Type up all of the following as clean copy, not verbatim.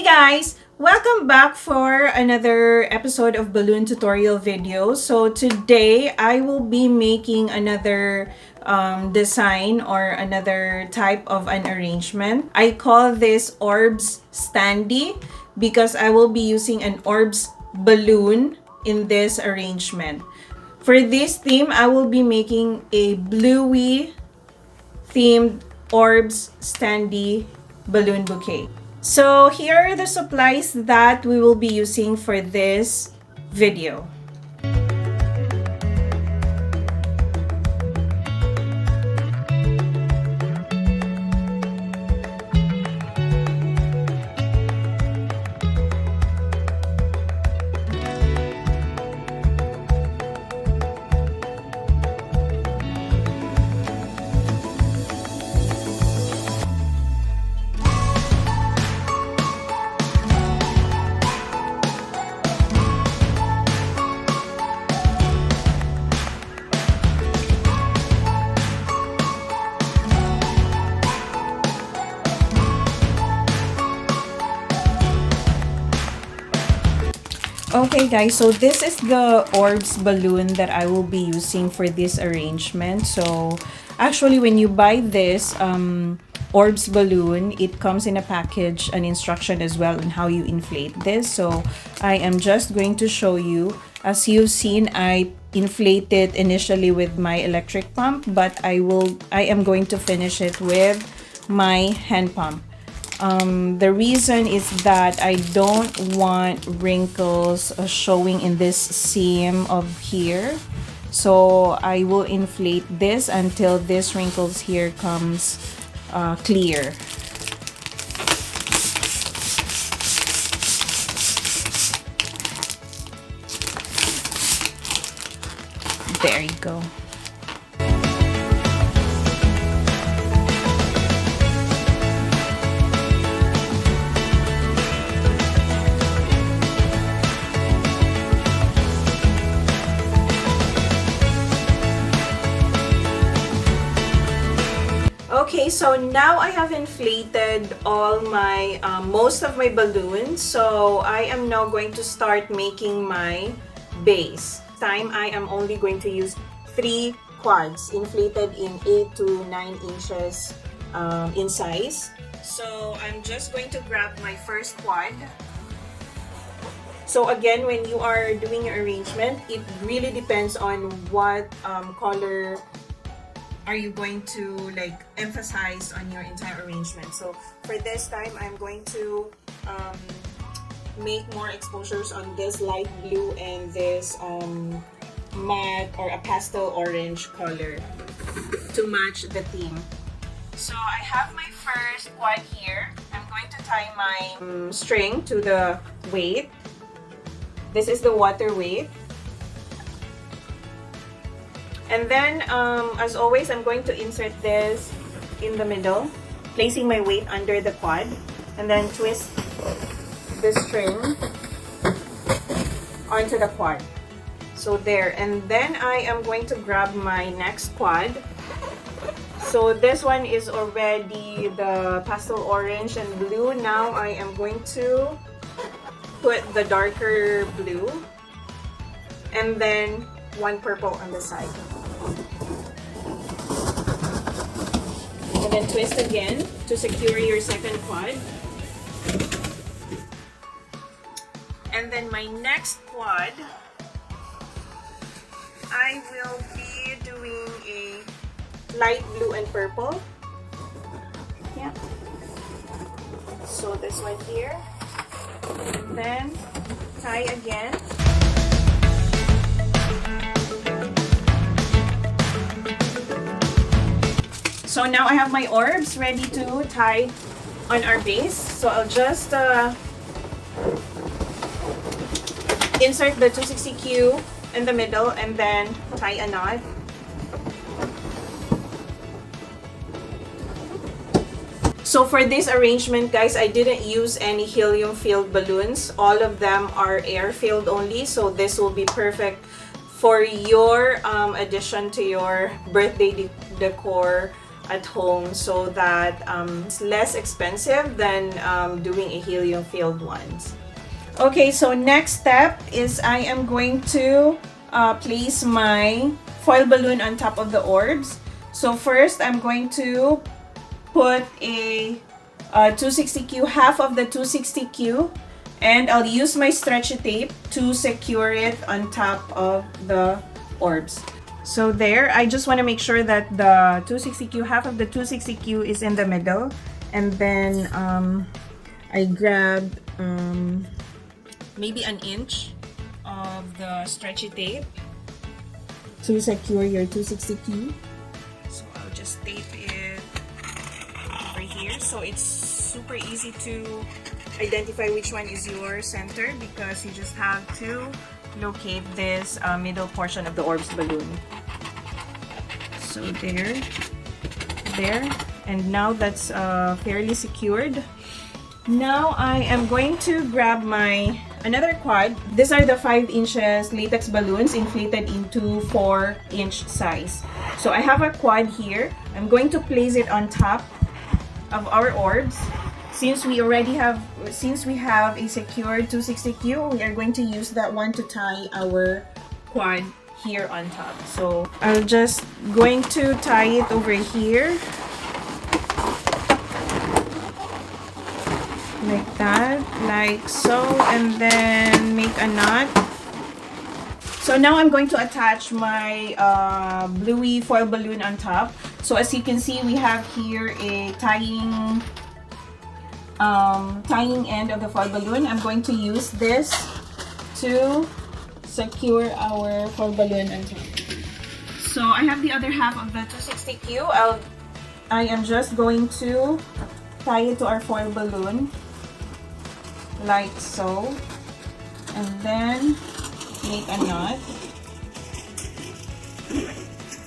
guys! Welcome back for another episode of balloon tutorial video. So today I will be making another design or another type of an arrangement. I call this Orbz Standee because I will be using an Orbz balloon in this arrangement. For this theme, I will be making a Bluey themed Orbz Standee Balloon Bouquet. So here are the supplies that we will be using for this video. Okay guys, so this is the Orbz balloon that I will be using for this arrangement. So actually when you buy this Orbz balloon, it comes in a package, an instruction as well on how you inflate this. So I am just going to show you. As you've seen, I inflated initially with my electric pump, but I am going to finish it with my hand pump. The reason is that I don't want wrinkles showing in this seam of here. So I will inflate this until this wrinkles here comes clear. There you go. Okay, so now I have inflated all my most of my balloons. So I am now going to start making my base. This time I am only going to use 3 quads inflated in 8 to 9 inches in size. So I'm just going to grab my first quad. So again, when you are doing your arrangement, it really depends on what color are you going to emphasize on your entire arrangement. So for this time, I'm going to make more exposures on this light blue and this matte or a pastel orange color to match the theme. So I have my first quad here. I'm going to tie my string to the weight. This is the water weight. And then, as always, I'm going to insert this in the middle, placing my weight under the quad, and then twist the string onto the quad. So there, and then I am going to grab my next quad. So this one is already the pastel orange and blue. Now I am going to put the darker blue, and then one purple on the side. And then twist again to secure your second quad. And then my next quad, I will be doing a light blue and purple. Yeah. So this one here. And then tie again. So now I have my orbs ready to tie on our base. So I'll just insert the 260Q in the middle and then tie a knot. So for this arrangement, guys, I didn't use any helium-filled balloons. All of them are air-filled only. So this will be perfect for your addition to your birthday decor at home, so that it's less expensive than doing a helium-filled ones. Okay, so next step is I am going to place my foil balloon on top of the orbs. So first, I'm going to put a 260Q, half of the 260Q, and I'll use my stretchy tape to secure it on top of the orbs. So there, I just want to make sure that the 260Q, half of the 260Q is in the middle, and then I grab maybe an inch of the stretchy tape to secure your 260Q. So I'll just tape it over here, so it's super easy to identify which one is your center, because you just have to locate this middle portion of the Orbz balloon. So there, and now that's fairly secured. Now I am going to grab my another quad. These are the 5 inches latex balloons inflated into 4-inch size. So I have a quad here. I'm going to place it on top of our orbs. Since we have a secured 260Q, we are going to use that one to tie our quad here on top. So I'm just going to tie it over here like that, like so, and then make a knot. So now I'm going to attach my Bluey foil balloon on top. So as you can see, we have here a tying end of the foil balloon. I'm going to use this to secure our foil balloon on top. So I have the other half of the 260Q. I am just going to tie it to our foil balloon like so, and then make a knot.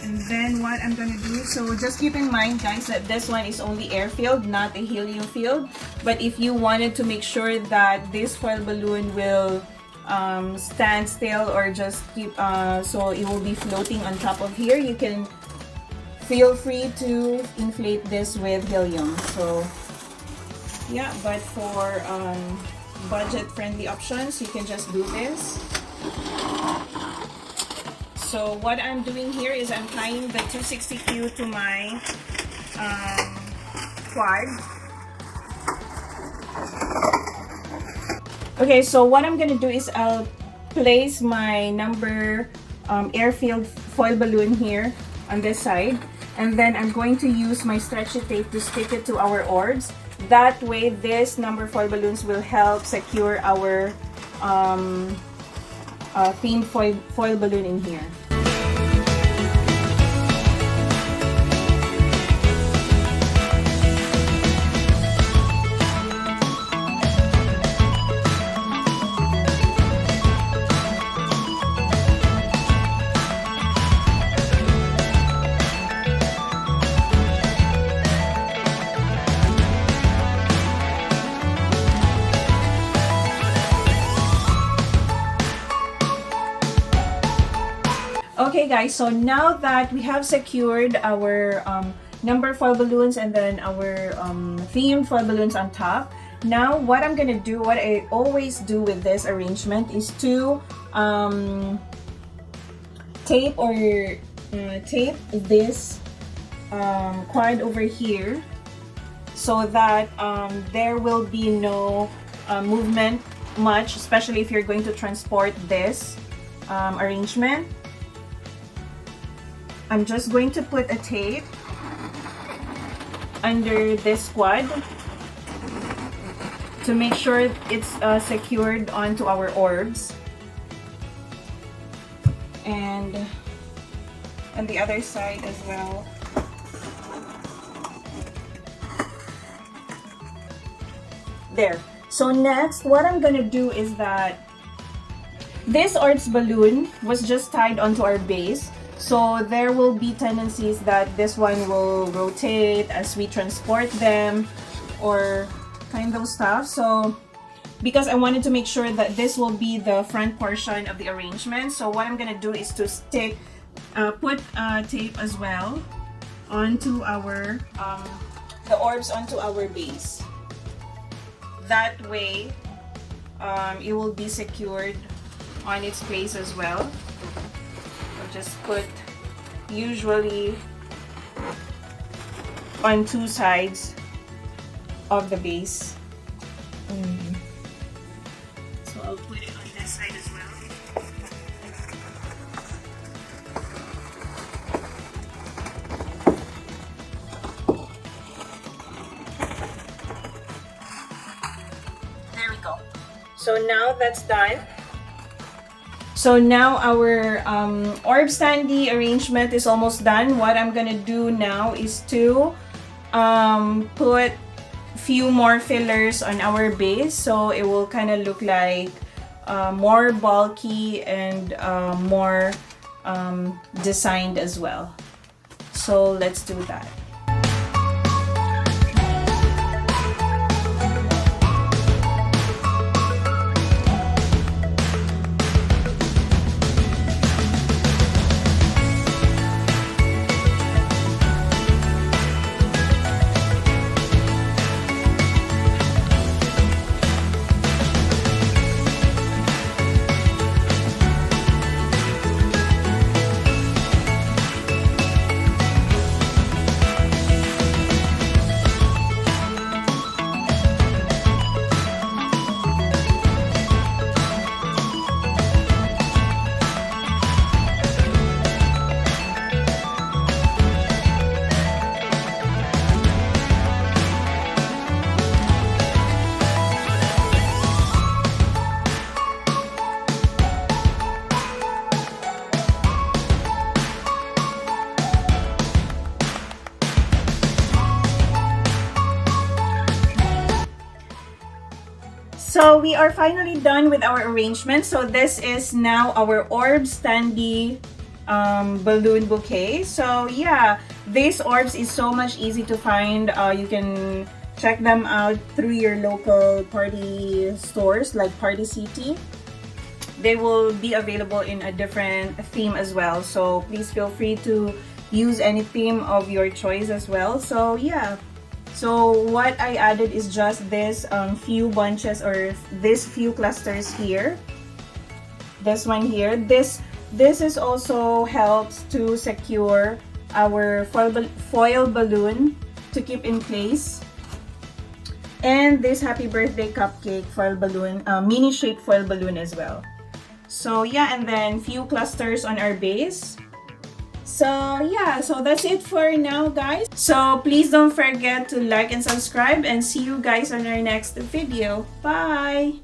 And then what I'm gonna do, so just keep in mind guys that this one is only air-filled, not a helium-filled. But if you wanted to make sure that this foil balloon will stand still or just keep, so it will be floating on top of here, you can feel free to inflate this with helium. So yeah, but for budget-friendly options, you can just do this. So what I'm doing here is I'm tying the 260Q to my quad. Okay, so what I'm gonna do is I'll place my number air-filled foil balloon here on this side, and then I'm going to use my stretchy tape to stick it to our orbs. That way, this number foil balloons will help secure our themed foil balloon in here. Okay guys, so now that we have secured our number foil balloons and then our themed foil balloons on top, now what I'm gonna do, what I always do with this arrangement, is to tape this quad over here, so that there will be no movement much, especially if you're going to transport this arrangement. I'm just going to put a tape under this quad to make sure it's secured onto our orbs, and on the other side as well. There. So next, what I'm gonna do is that this Orbz balloon was just tied onto our base. So there will be tendencies that this one will rotate as we transport them or kind of stuff. So because I wanted to make sure that this will be the front portion of the arrangement, so what I'm gonna do is to put tape as well onto our the orbs onto our base. That way, it will be secured on its place as well. I'll just put usually on two sides of the base. So I'll put it on this side as well. There we go. So now that's done. So now our Orbz Standee arrangement is almost done. What I'm gonna do now is to put few more fillers on our base, so it will kind of look like more bulky and more designed as well. So let's do that. So we are finally done with our arrangement. So this is now our Orbz Standee Balloon Bouquet. So yeah, these orbs is so much easy to find. You can check them out through your local party stores like Party City. They will be available in a different theme as well. So please feel free to use any theme of your choice as well. So yeah. So what I added is just this few bunches or this few clusters here. This one here. This is also helps to secure our foil balloon to keep in place. And this happy birthday cupcake foil balloon, mini shaped foil balloon as well. So yeah, and then few clusters on our base. So yeah, so that's it for now, guys. So please don't forget to like and subscribe, and see you guys on our next video. Bye!